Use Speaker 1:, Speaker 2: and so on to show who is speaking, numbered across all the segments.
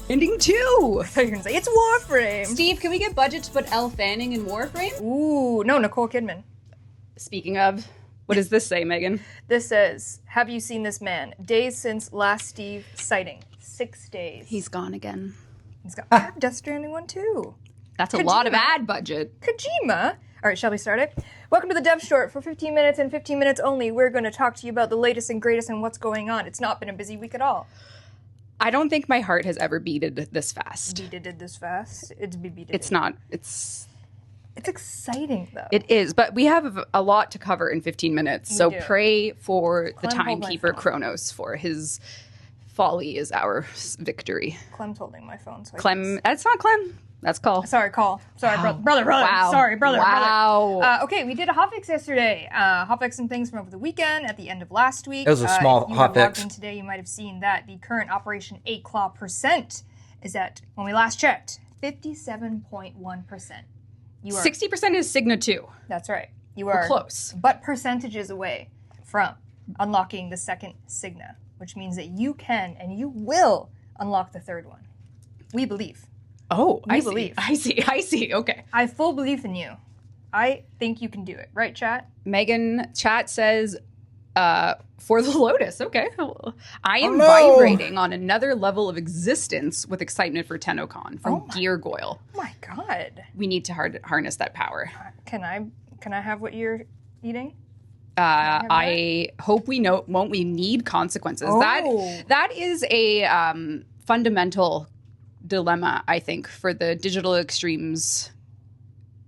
Speaker 1: Ending 2!
Speaker 2: I thought you were going to say, it's Warframe!
Speaker 1: Steve, can we get budget to put Elle Fanning in Warframe?
Speaker 2: Ooh, no, Nicole Kidman.
Speaker 1: Speaking of, what does this say, Megan?
Speaker 2: This says, have you seen this man? Days since last Steve sighting. 6 days.
Speaker 1: He's gone again.
Speaker 2: He's got Death Stranding 1 too.
Speaker 1: That's a lot of ad budget.
Speaker 2: Kojima. All right, shall we start it? Welcome to the Devshort. For 15 minutes and 15 minutes only, we're going to talk to you about the latest and greatest and what's going on. It's not been a busy week at all.
Speaker 1: I don't think my heart has ever beated this fast.
Speaker 2: Beated this fast?
Speaker 1: It's not. It's
Speaker 2: exciting, though.
Speaker 1: It is, but we have a lot to cover in 15 minutes. So pray for the timekeeper Kronos, for his folly is our victory.
Speaker 2: Clem's holding my phone. So
Speaker 1: Clem, that's not Clem. That's Call.
Speaker 2: Sorry, Call. Sorry,
Speaker 1: wow.
Speaker 2: brother.
Speaker 1: Wow.
Speaker 2: Sorry, brother.
Speaker 1: Wow.
Speaker 2: Okay, we did a hotfix yesterday. Hotfixing things from over the weekend at the end of last week.
Speaker 3: It was a small
Speaker 2: hotfix. Logged in today, you might have seen that the current Operation 8 percent is at, when we last checked, 57.1%. You are
Speaker 1: 60% is Signa 2.
Speaker 2: That's right. You are
Speaker 1: close,
Speaker 2: but percentages away from unlocking the second Signa, which means that you can and you will unlock the third one. We believe.
Speaker 1: Oh,
Speaker 2: I believe.
Speaker 1: I see. Okay.
Speaker 2: I have full belief in you. I think you can do it. Right, chat?
Speaker 1: Megan, chat says, for the Lotus. Okay. I am vibrating on another level of existence with excitement for TennoCon from Gear Goyle.
Speaker 2: Oh my God.
Speaker 1: We need to harness that power.
Speaker 2: Can I have what you're eating?
Speaker 1: I hope we know, won't we need consequences? That is a fundamental dilemma, I think, for the digital extremes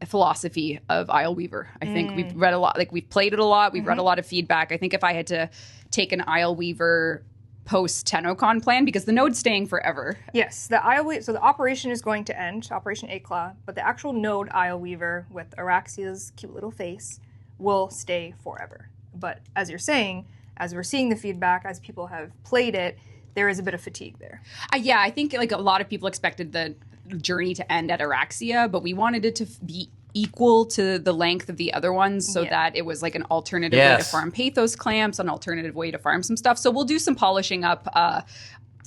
Speaker 1: philosophy of Isle Weaver. I think we've read a lot, like we've played it a lot, we've read a lot of feedback. I think if I had to take an Isle Weaver post TennoCon plan, because the node's staying forever.
Speaker 2: Yes, so the operation is going to end, Operation 8, but the actual node Isle Weaver with Araxia's cute little face will stay forever. But as you're saying, as we're seeing the feedback, as people have played it, there is a bit of fatigue there.
Speaker 1: Yeah, I think like a lot of people expected the journey to end at Araxia, but we wanted it to be equal to the length of the other ones so that it was like an alternative way to farm Pathos clamps, an alternative way to farm some stuff. So we'll do some polishing up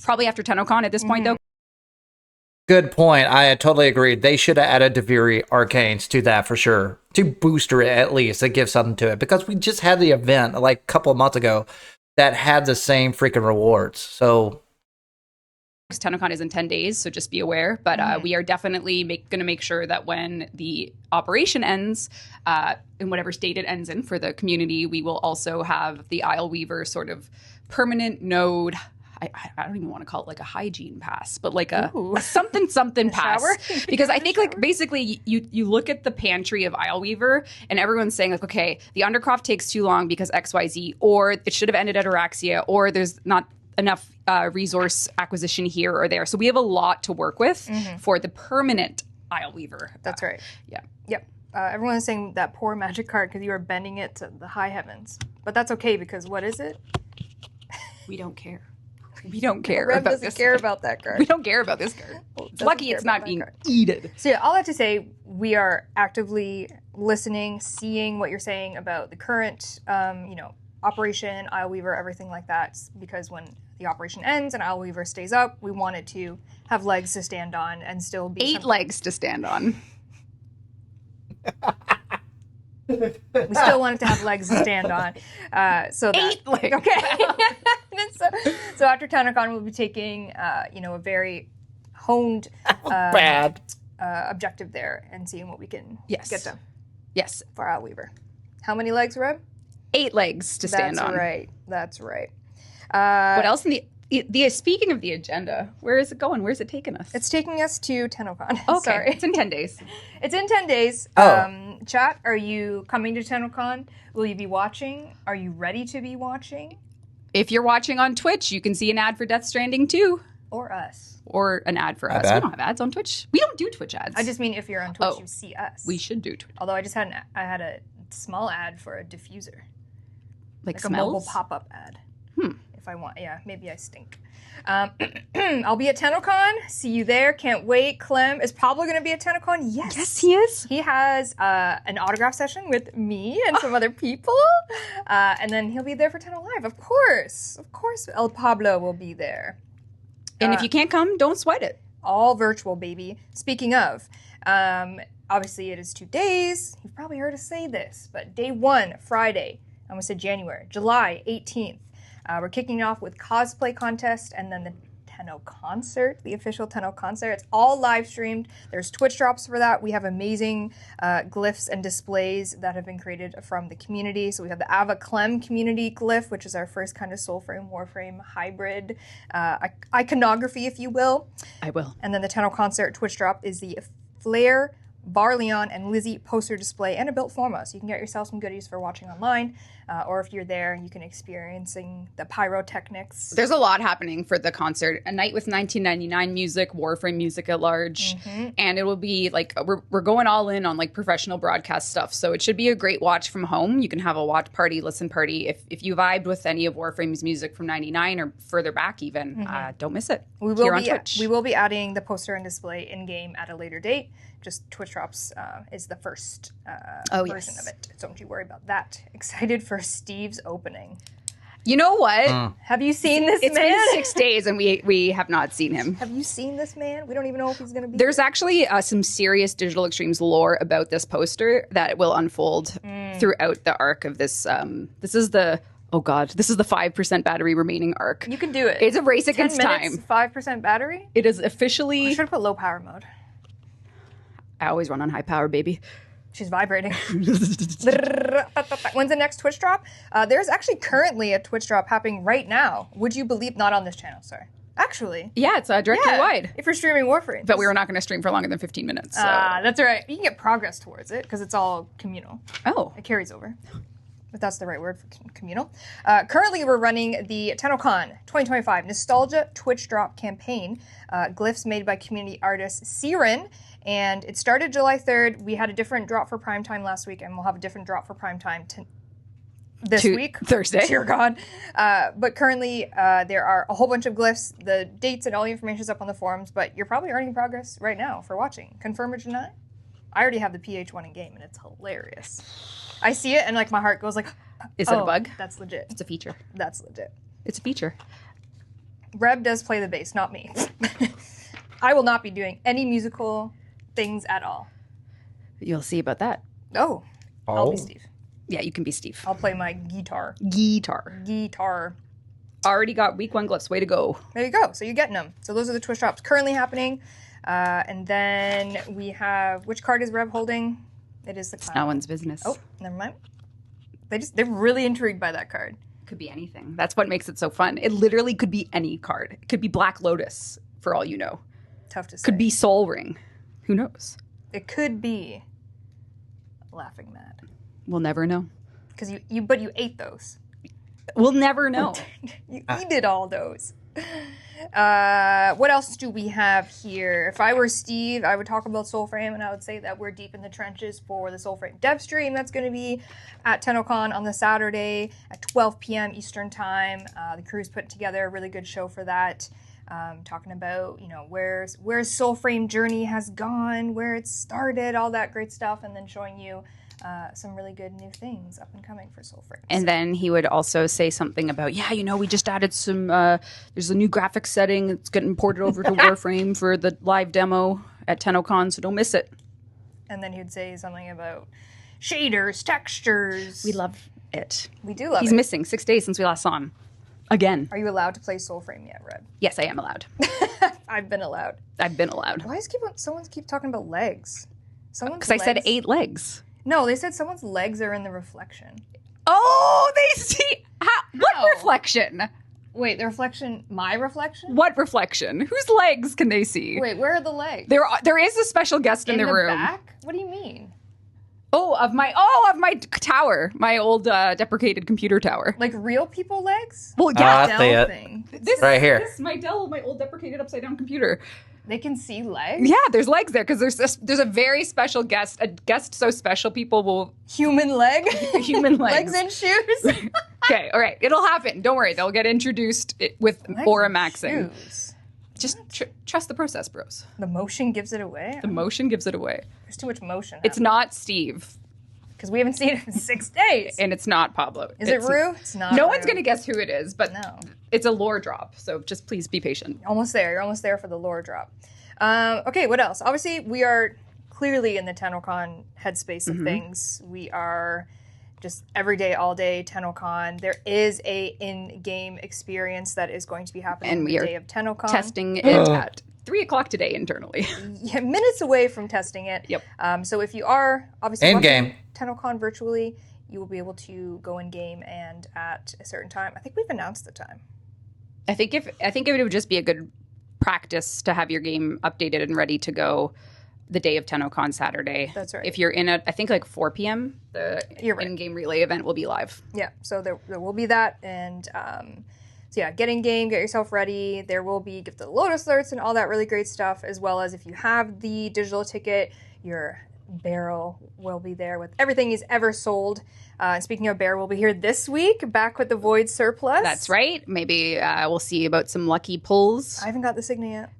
Speaker 1: probably after TennoCon at this point, though.
Speaker 3: Good point. I totally agree. They should have added Deviri Arcanes to that for sure. To booster it at least, to give something to it. Because we just had the event like a couple of months ago that had the same freaking rewards. So
Speaker 1: TennoCon is in 10 days, so just be aware. But we are definitely going to make sure that when the operation ends, in whatever state it ends in for the community, we will also have the Isle Weaver sort of permanent node. I don't even want to call it like a hygiene pass, but like a something pass. Because I think like basically you look at the pantry of Isle Weaver and everyone's saying like, okay, the Undercroft takes too long because XYZ, or it should have ended at Araxia, or there's not enough resource acquisition here or there. So we have a lot to work with for the permanent Isle Weaver.
Speaker 2: That's right.
Speaker 1: Yeah.
Speaker 2: Yep. Everyone is saying that poor magic card because you are bending it to the high heavens. But that's okay because what is it?
Speaker 1: We don't care. We don't care
Speaker 2: Rev
Speaker 1: about
Speaker 2: doesn't
Speaker 1: this.
Speaker 2: care about that card.
Speaker 1: We don't care about this card. It's lucky it's not being eaten.
Speaker 2: So yeah, all that to say, we are actively listening, seeing what you're saying about the current, Operation Isle Weaver, everything like that. Because when the operation ends and Isle Weaver stays up, we want it to have legs to stand on and still be
Speaker 1: 8 legs to stand on.
Speaker 2: We still want it to have legs to stand on.
Speaker 1: 8 legs.
Speaker 2: Okay. so after TennoCon, we'll be taking, a very honed objective there and seeing what we can get done.
Speaker 1: Yes.
Speaker 2: For Isle Weaver. How many legs, Reb?
Speaker 1: 8 legs to stand on.
Speaker 2: That's right.
Speaker 1: What else in the speaking of the agenda, where is it going? Where's it taking us?
Speaker 2: It's taking us to TennoCon.
Speaker 1: Okay.
Speaker 2: Sorry.
Speaker 1: It's in 10 days.
Speaker 2: It's in 10 days. Chat, are you coming to TennoCon? Will you be watching? Are you ready to be watching?
Speaker 1: If you're watching on Twitch, you can see an ad for Death Stranding 2.
Speaker 2: Or us.
Speaker 1: Or an ad for us. We don't have ads on Twitch. We don't do Twitch ads.
Speaker 2: I just mean if you're on Twitch, you see us.
Speaker 1: We should do Twitch.
Speaker 2: Although I just had a small ad for a diffuser.
Speaker 1: Like
Speaker 2: a mobile pop-up ad. If I want. Yeah, maybe I stink. I'll be at TennoCon. See you there. Can't wait. Clem is probably going to be at TennoCon. Yes.
Speaker 1: Yes, he is.
Speaker 2: He has an autograph session with me and some other people. And then he'll be there for Tenno Live. Of course. Of course, El Pablo will be there.
Speaker 1: And if you can't come, don't sweat it.
Speaker 2: all virtual, baby. Speaking of, obviously it is 2 days. You've probably heard us say this, but day 1, Friday, I almost said January, July 18th. We're kicking it off with cosplay contest and then the Tenno concert, the official Tenno concert. It's all live streamed. There's Twitch drops for that. We have amazing glyphs and displays that have been created from the community. So we have the Ava Clem community glyph, which is our first kind of Soulframe, Warframe hybrid iconography, if you will.
Speaker 1: I will.
Speaker 2: And then the Tenno concert Twitch drop is the Flair, Barleon, and Lizzie poster display and a built forma. So you can get yourself some goodies for watching online, or if you're there, you can experiencing the pyrotechnics.
Speaker 1: There's a lot happening for the concert. A night with 1999 music, Warframe music at large, and it will be like we're going all in on like professional broadcast stuff. So it should be a great watch from home. You can have a watch party, listen party. If you vibed with any of Warframe's music from '99 or further back, even don't miss it.
Speaker 2: We will be adding the poster and display in game at a later date. Just Twitch drops is the first version of it. So don't you worry about that. Excited for Steve's opening.
Speaker 1: You know what?
Speaker 2: Have you seen this
Speaker 1: It's
Speaker 2: man?
Speaker 1: been 6 days and we have not seen him.
Speaker 2: Have you seen this man? We don't even know if he's going to be
Speaker 1: There's actually some serious Digital Extremes lore about this poster that will unfold throughout the arc of this. This is the 5% battery remaining arc.
Speaker 2: You can do it.
Speaker 1: It's a race against
Speaker 2: 10 minutes,
Speaker 1: time.
Speaker 2: 5% battery?
Speaker 1: It is
Speaker 2: I
Speaker 1: officially.
Speaker 2: should have put low power mode.
Speaker 1: I always run on high power, baby.
Speaker 2: She's vibrating. When's the next Twitch drop? There's actually currently a Twitch drop happening right now. Would you believe? Not on this channel, sorry. Actually.
Speaker 1: Yeah, it's directly wide.
Speaker 2: If you're streaming Warframe.
Speaker 1: But we were not going to stream for longer than 15 minutes. So.
Speaker 2: That's all right. You can get progress towards it because it's all communal.
Speaker 1: Oh.
Speaker 2: It carries over. If that's the right word for communal. Currently, we're running the TennoCon 2025 Nostalgia Twitch Drop campaign. Glyphs made by community artist Siren. And it started July 3rd. We had a different drop for primetime last week, and we'll have a different drop for primetime this week.
Speaker 1: Thursday.
Speaker 2: Dear God. But currently, there are a whole bunch of glyphs. The dates and all the information is up on the forums, but you're probably earning progress right now for watching. Confirm or deny? I already have the PH1 in game, and it's hilarious. I see it, and like my heart goes like,
Speaker 1: Is it a bug?
Speaker 2: That's legit.
Speaker 1: It's a feature.
Speaker 2: That's legit.
Speaker 1: It's a feature.
Speaker 2: Reb does play the bass, not me. I will not be doing any musical things at all.
Speaker 1: You'll see about that.
Speaker 2: Oh. I'll be Steve.
Speaker 1: Yeah, you can be Steve.
Speaker 2: I'll play my guitar.
Speaker 1: Guitar. Already got week 1 glyphs. Way to go.
Speaker 2: There you go. So you're getting them. So those are the Twitch drops currently happening. And then we have, which card is Reb holding? It is the clown.
Speaker 1: No one's business.
Speaker 2: Oh, never mind. They're really intrigued by that card.
Speaker 1: Could be anything. That's what makes it so fun. It literally could be any card. It could be Black Lotus, for all you know.
Speaker 2: Tough to say.
Speaker 1: Could be Soul Ring. Who knows?
Speaker 2: It could be Laughing Mad.
Speaker 1: We'll never know.
Speaker 2: Because you ate those.
Speaker 1: We'll never know.
Speaker 2: You eated all those. What else do we have here? If I were Steve, I would talk about Soulframe, and I would say that we're deep in the trenches for the Soulframe dev stream that's going to be at TennoCon on the Saturday at 12 p.m. Eastern Time. The crew's put together a really good show for that. Talking about, where Soulframe journey has gone, where it started, all that great stuff, and then showing you some really good new things up and coming for Soulframe.
Speaker 1: And then he would also say something about, we just added some, there's a new graphics setting. It's getting ported over to Warframe for the live demo at TennoCon, so don't miss it.
Speaker 2: And then he would say something about shaders, textures.
Speaker 1: We love it.
Speaker 2: We do love it.
Speaker 1: He's missing 6 days since we last saw him. Again.
Speaker 2: Are you allowed to play Soulframe yet, Red?
Speaker 1: Yes, I am allowed.
Speaker 2: I've been allowed.
Speaker 1: I've been allowed.
Speaker 2: Why does someone keep talking about legs?
Speaker 1: Because I said 8 legs.
Speaker 2: No, they said someone's legs are in the reflection.
Speaker 1: Oh, they see. What reflection?
Speaker 2: Wait, the reflection, my reflection?
Speaker 1: What reflection? Whose legs can they see?
Speaker 2: Wait, where are the legs?
Speaker 1: There is a special guest in the room.
Speaker 2: Back? What do you mean?
Speaker 1: Of my tower, my old deprecated computer tower.
Speaker 2: Like real people legs?
Speaker 1: Well, yeah,
Speaker 2: Dell thing.
Speaker 3: This right here.
Speaker 1: This is my Dell, my old deprecated upside down computer.
Speaker 2: They can see legs?
Speaker 1: Yeah, there's legs there because there's a very special guest. A guest so special people will
Speaker 2: human leg,
Speaker 1: human legs,
Speaker 2: legs and shoes.
Speaker 1: Okay, all right, it'll happen. Don't worry, they'll get introduced with
Speaker 2: legs
Speaker 1: aura maxing.
Speaker 2: Shoes.
Speaker 1: Just trust the process, bros.
Speaker 2: The motion gives it away.
Speaker 1: The motion gives it away.
Speaker 2: There's too much motion.
Speaker 1: It's not Steve.
Speaker 2: Because we haven't seen it in 6 days.
Speaker 1: And it's not Pablo.
Speaker 2: Is it Rue? It's not.
Speaker 1: No
Speaker 2: Rue.
Speaker 1: one's going to guess who it is, but
Speaker 2: no.
Speaker 1: it's a lore drop, so just please be patient.
Speaker 2: Almost there. You're almost there for the lore drop. Okay, what else? Obviously, we are clearly in the TennoCon headspace of things. We are just every day, all day TennoCon. There is a in-game experience that is going to be happening
Speaker 1: And
Speaker 2: on
Speaker 1: we
Speaker 2: the
Speaker 1: are
Speaker 2: day of TennoCon.
Speaker 1: Testing it at 3:00 today internally.
Speaker 2: Yeah, minutes away from testing it.
Speaker 1: Yep.
Speaker 2: So if you are obviously
Speaker 3: In-game.
Speaker 2: watching TennoCon virtually, you will be able to go in game and at a certain time. I think we've announced the time.
Speaker 1: I think it would just be a good practice to have your game updated and ready to go the day of TennoCon Saturday.
Speaker 2: That's right.
Speaker 1: If you're in I think like 4 p.m. the
Speaker 2: You're right.
Speaker 1: in-game relay event will be live.
Speaker 2: Yeah, so there will be that, and so yeah, get in game, get yourself ready. There will be Gift of the Lotus alerts and all that really great stuff, as well as if you have the digital ticket, your barrel will be there with everything he's ever sold. And speaking of barrel, we'll be here this week, back with the Void Surplus.
Speaker 1: That's right. Maybe we'll see about some lucky pulls.
Speaker 2: I haven't got the Signa yet.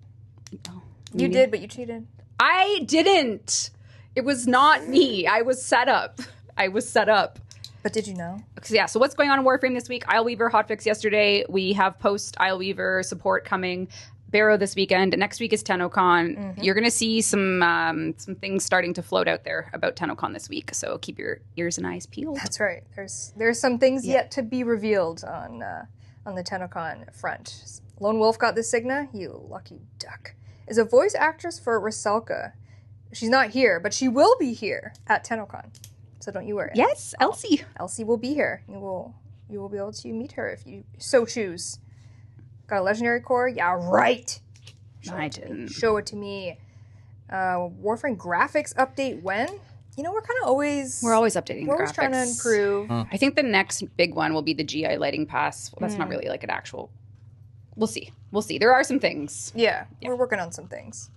Speaker 1: Oh,
Speaker 2: You did, but you cheated.
Speaker 1: I didn't. It was not me. I was set up.
Speaker 2: But did you know?
Speaker 1: So yeah, so what's going on in Warframe this week? Isleweaver hotfix yesterday. We have post Isleweaver support coming. Barrow this weekend. Next week is TennoCon. You're going to see some things starting to float out there about TennoCon this week. So keep your ears and eyes peeled.
Speaker 2: That's right. There's some things yet to be revealed on the TennoCon front. Lone Wolf got the Signa. You lucky duck. Is a voice actress for Rusalka. She's not here, but she will be here at TennoCon. So don't you worry.
Speaker 1: Yes, Elsie.
Speaker 2: Elsie will be here. You will be able to meet her if you so choose. Got a legendary core? Yeah, right.
Speaker 1: I didn't.
Speaker 2: Show it to me. Warframe graphics update when? You know, we're always
Speaker 1: updating
Speaker 2: we're
Speaker 1: the
Speaker 2: always
Speaker 1: graphics.
Speaker 2: trying to improve.
Speaker 1: I think the next big one will be the GI lighting pass. Well, that's not really like an actual. We'll see. There are some things.
Speaker 2: Yeah, we're working on some things.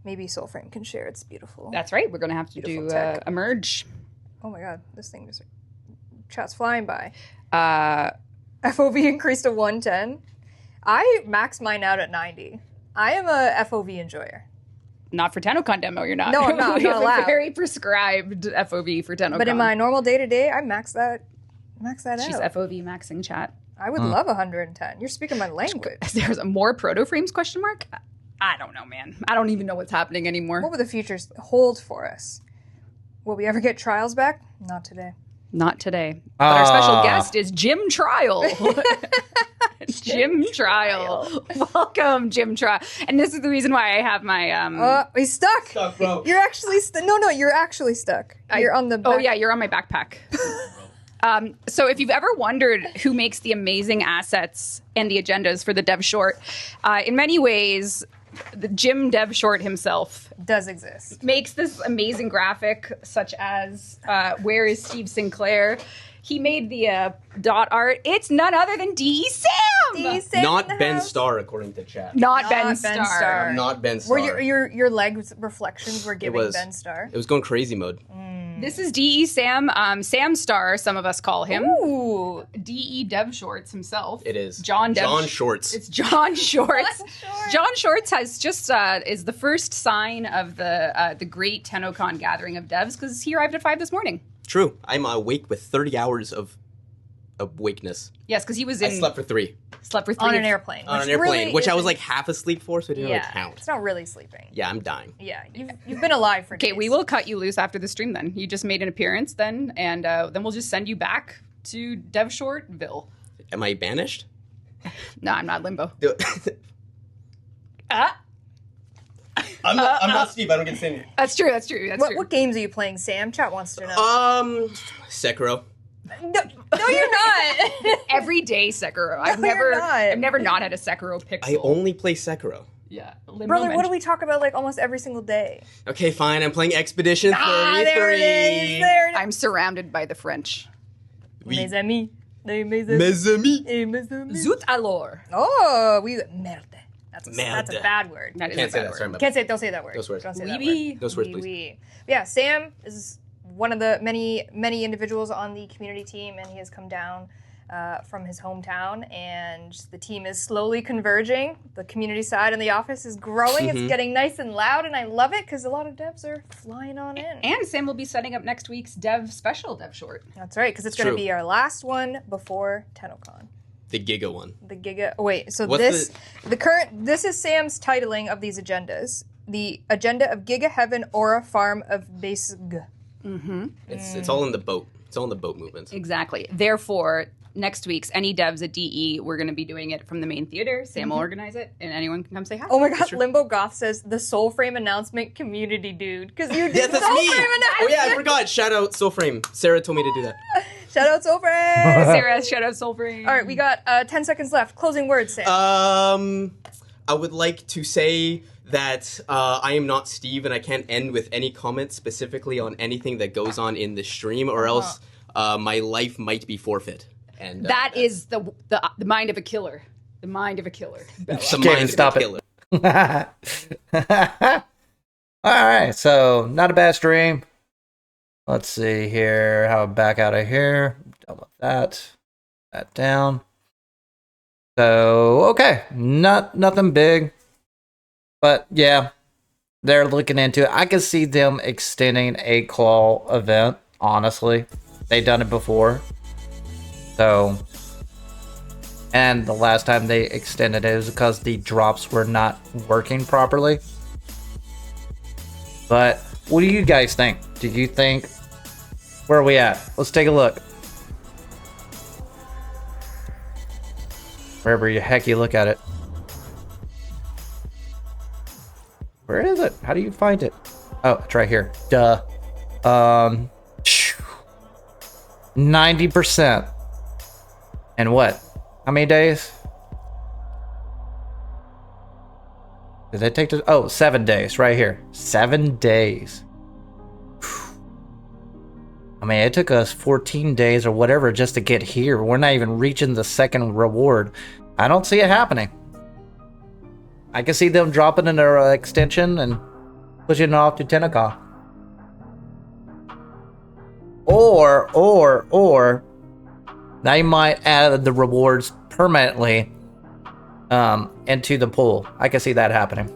Speaker 2: Maybe Soulframe can share. It's beautiful.
Speaker 1: That's right. We're going to have to
Speaker 2: Beautiful
Speaker 1: do
Speaker 2: tech.
Speaker 1: a merge.
Speaker 2: Oh my god, this thing just chat's flying by.
Speaker 1: Uh,
Speaker 2: FOV increased to 110. I maxed mine out at 90. I am a FOV enjoyer.
Speaker 1: not for TennoCon demo, you're not.
Speaker 2: No, I'm not.
Speaker 1: We have
Speaker 2: allowed.
Speaker 1: a very prescribed FOV for TennoCon.
Speaker 2: But in my normal day-to-day, I max that
Speaker 1: She's
Speaker 2: out.
Speaker 1: FOV maxing chat.
Speaker 2: I would love 110. You're speaking my language.
Speaker 1: There's a more proto frames question mark? I don't know, man. I don't even know what's happening anymore.
Speaker 2: What will the futures hold for us? Will we ever get trials back? Not today.
Speaker 1: Not today. But our special guest is Jim Trial. Jim Trial. Welcome, Jim Trial. And this is the reason why I have my
Speaker 2: He's stuck.
Speaker 4: Stuck, bro.
Speaker 2: You're actually No, you're actually stuck. You're on the back.
Speaker 1: Oh yeah, you're on my backpack. So if you've ever wondered who makes the amazing assets and the agendas for the Devshort, in many ways, the Jim Devshort himself
Speaker 2: Does exist.
Speaker 1: makes this amazing graphic, such as Where is Steve Sinclair? He made the dot art. It's none other than D.E. Sam!
Speaker 4: Not Ben Starr, according to chat.
Speaker 1: Not Ben
Speaker 2: Ben
Speaker 1: Starr.
Speaker 2: Starr.
Speaker 4: Not Ben Starr.
Speaker 2: Were your legs reflections were giving
Speaker 4: was.
Speaker 2: Ben Starr?
Speaker 4: It was going crazy mode.
Speaker 1: This is D.E. Sam. Sam Star, some of us call him.
Speaker 2: Ooh.
Speaker 1: D.E. Devshorts himself.
Speaker 4: It is.
Speaker 1: John
Speaker 4: Shorts.
Speaker 1: It's John Shorts. John Shorts has just is the first sign of the great TennoCon gathering of devs because he arrived at 5 this morning.
Speaker 4: True. I'm awake with 30 hours of awakeness.
Speaker 1: Yes, because he was
Speaker 4: I
Speaker 1: in
Speaker 4: slept for 3
Speaker 1: slept for 3
Speaker 2: On an airplane.
Speaker 4: on an
Speaker 2: which
Speaker 4: airplane,
Speaker 2: really
Speaker 4: which I was
Speaker 2: isn't-
Speaker 4: like half asleep for, so it didn't really count.
Speaker 2: It's not really sleeping.
Speaker 4: Yeah, I'm dying.
Speaker 2: Yeah, you've been alive for
Speaker 1: Okay,
Speaker 2: days.
Speaker 1: we will cut you loose after the stream. Then you just made an appearance. Then then we'll just send you back to Devshortville.
Speaker 4: Am I banished?
Speaker 1: No, I'm not limbo.
Speaker 4: I'm not Steve. I don't get to say anything.
Speaker 1: That's true. That's true. That's true.
Speaker 2: What games are you playing, Sam? Chat wants to know.
Speaker 4: Sekiro.
Speaker 2: No, you're not.
Speaker 1: Every day Sekiro. I've
Speaker 2: No, you're not.
Speaker 1: never not had a Sekiro pixel.
Speaker 4: I only play Sekiro.
Speaker 1: Yeah, Limbo
Speaker 2: Brother, what do
Speaker 1: mentioned-
Speaker 2: we talk about like almost every single day?
Speaker 4: Okay, fine. I'm playing Expedition 33.
Speaker 2: There it is. There it is.
Speaker 1: I'm surrounded by the French.
Speaker 4: Oui.
Speaker 2: Mes amis. Les mes
Speaker 4: Mes amis.
Speaker 2: mes amis.
Speaker 1: Zut alors.
Speaker 2: Oh, merde. That's a
Speaker 4: Merde.
Speaker 2: bad word.
Speaker 1: That is
Speaker 4: Can't
Speaker 1: a
Speaker 4: say
Speaker 1: bad
Speaker 4: that.
Speaker 1: word.
Speaker 4: Sorry, my
Speaker 2: Can't say it. Don't say that word.
Speaker 4: Those words.
Speaker 2: Don't say
Speaker 1: Oui,
Speaker 2: that
Speaker 1: oui.
Speaker 2: word.
Speaker 4: Those words,
Speaker 2: Oui,
Speaker 4: please.
Speaker 2: oui. Yeah, Sam is one of the many individuals on the community team, and he has come down from his hometown, and the team is slowly converging. The community side in the office is growing. It's getting nice and loud, and I love it because a lot of devs are flying on in.
Speaker 1: And Sam will be setting up next week's special Devshort.
Speaker 2: That's right, because it's going to be our last one before TennoCon.
Speaker 4: The Giga one.
Speaker 2: The Giga. Oh, wait, so
Speaker 4: What's
Speaker 2: this is Sam's titling of these agendas. The agenda of Giga Heaven Aura Farm of Basg.
Speaker 4: It's all in the boat. It's all in the boat movement.
Speaker 1: Exactly. Therefore, next week's any devs at DE, we're going to be doing it from the main theater. Sam will organize it, and anyone can come say hi.
Speaker 2: Oh my god, Limbo Goth says the Soulframe announcement community dude. Because you did
Speaker 4: That's
Speaker 2: Soulframe
Speaker 4: me!
Speaker 2: announcement.
Speaker 4: Oh yeah, I forgot. Shout out Soulframe. Sarah told me to do that.
Speaker 2: Shout out Soulframe!
Speaker 1: Sarah, shout out Soulframe.
Speaker 2: All right, we got 10 seconds left. Closing words, Sam.
Speaker 4: I would like to say that I am not Steve, and I can't end with any comment specifically on anything that goes on in the stream, or else my life might be forfeit. And
Speaker 1: that is the mind of a killer. The mind of a killer.
Speaker 4: It's the mind
Speaker 3: stop
Speaker 4: of a killer.
Speaker 3: All right, so not a bad stream. Let's see here. How back out of here. Done with that. That down. So okay, nothing big, but yeah, they're looking into it. I can see them extending a claw event. Honestly, they've done it before. So, and the last time they extended it was because the drops were not working properly. But what do you guys think? Do you think, where are we at? Let's take a look. Wherever the heck you look at it. Where is it? How do you find it? Oh, it's right here. Duh. 90%. And what? How many days? Did they take to? Oh, 7 days. Right here. 7 days. I mean, it took us 14 days or whatever just to get here. We're not even reaching the second reward. I don't see it happening. I can see them dropping in their extension and pushing it off to TennoCon. Or they might add the rewards permanently into the pool. I can see that happening.